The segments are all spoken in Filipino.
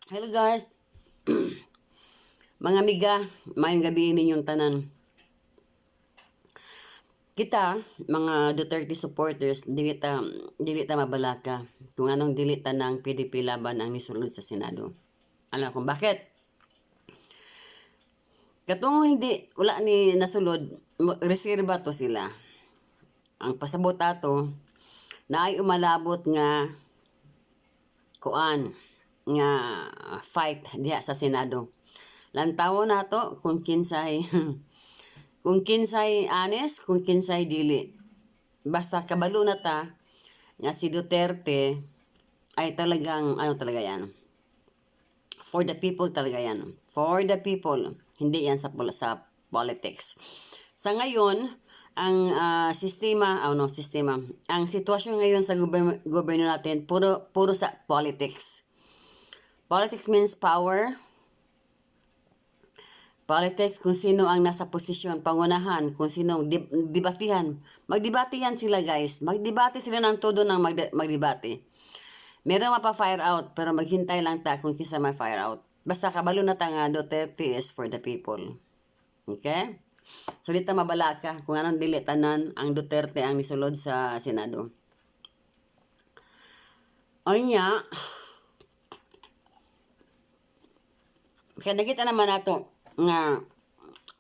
Hello guys, mga amiga, mayong gabi ninyong tanan. Kita, mga Duterte supporters, dili ta mabalaka kung anong dili ta ng PDP laban ang nisulod sa Senado. Alam kung bakit? Katong hindi, wala ni nasulod, reserba to sila. Ang pasabot ato, na ay umalabot nga kuan, nga fight diha sa Senado. Lantawo na to kung kinsay kung kinsay honest, kung kinsay dili. Basta kabalo na ta nga si Duterte ay talagang ano talaga yan. For the people talaga yan. For the people. Hindi yan sa politics. Sa ngayon, ang ang sitwasyon ngayon sa gobyerno natin, puro sa politics. Politics means power. Politics kung sino ang nasa posisyon, pangunahan, kung sino debatihan. Magdebate yan sila guys. Magdebate sila ng todo ng magdebate. Meron mapa-fire out, pero maghintay lang ta kung kisa ma-fire out. Basta kabalo na ta nga Duterte is for the people. Okay? So dito mabalaka kung anong dili tanan ang Duterte ang nisulod sa Senado. O niya, kaya nakita naman nato nga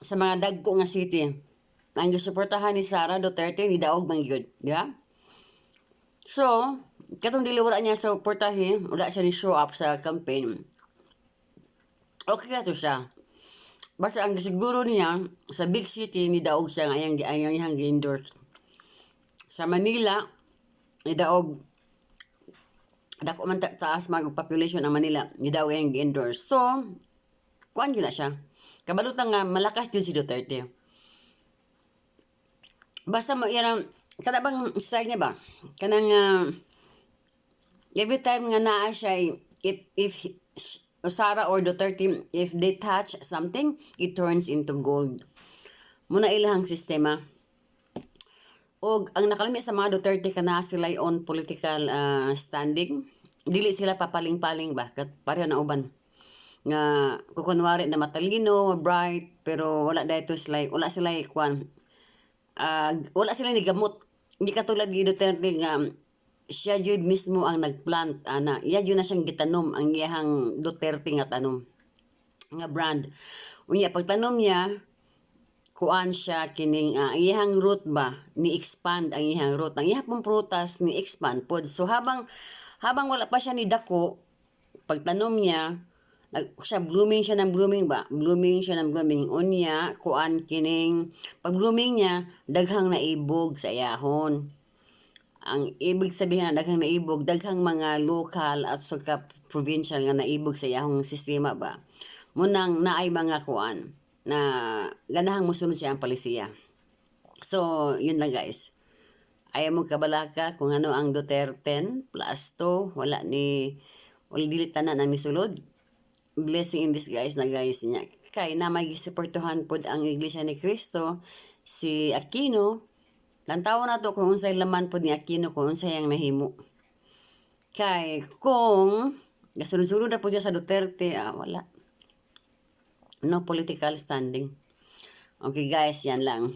sa mga dagko nga city ang gisuportahan ni Sara Duterte ni daog man gyud, di ba? So, katong dili wala niya suportahi, wala siya ni show up sa campaign. Okay na to siya. Basta ang siguro niya sa big city ni daog siya nga ayang gi-endorse. Sa Manila ni daog dako man taas mag population ang Manila ni daog ayang gi-endorse. So, kuan yun na siya. Kabalutan nga, malakas din si Duterte. Basta yan kada bang style niya ba? Kanang, every time nga naa siya, if Sara or Duterte, if they touch something, it turns into gold. Muna ilahang sistema. O, ang nakalimi sa mga Duterte kana sila on political standing, dili sila papaling-paling ba? Pareho na uban nga kukunwari na matalino, bright, pero wala dahito sila, wala sila wala sila ni gamot. Hindi katulad ni Duterte nga siya jud mismo ang nagplant ana. Iya jud na siyang gitanom ang iyang Duterte nga tanom nga brand. Unya pagtanom niya kuan siya kining iyang root ba ni expand ang iyang root. Ang iyang prutas ni expand pod. So habang wala pa siya ni dako pagtanom niya blooming siya ng blooming ba? Blooming siya ng blooming. Unya, kuan kining, pag blooming niya, daghang naibog sa iyahon. Ang ibig sabihin na daghang naibog, daghang mga local at saka provincial nga naibog sa iyahong sistema ba? Munang naay mga kuan na ganahang musunod siya ang palisiya. So, yun lang guys. Ayaw mo kabalaka kung ano ang Duterte plus 2, wala dili tanan ang nisulod. Blessing in disguise na guys niya. Kay na may suportuhan pod ang Iglesia ni Cristo, si Aquino. Lantaw na to kung unsay laman pod ni Aquino, kung unsay ang nahimo. Kay kung gasunod-sunod na po dyan sa Duterte, wala. No political standing. Okay guys, yan lang.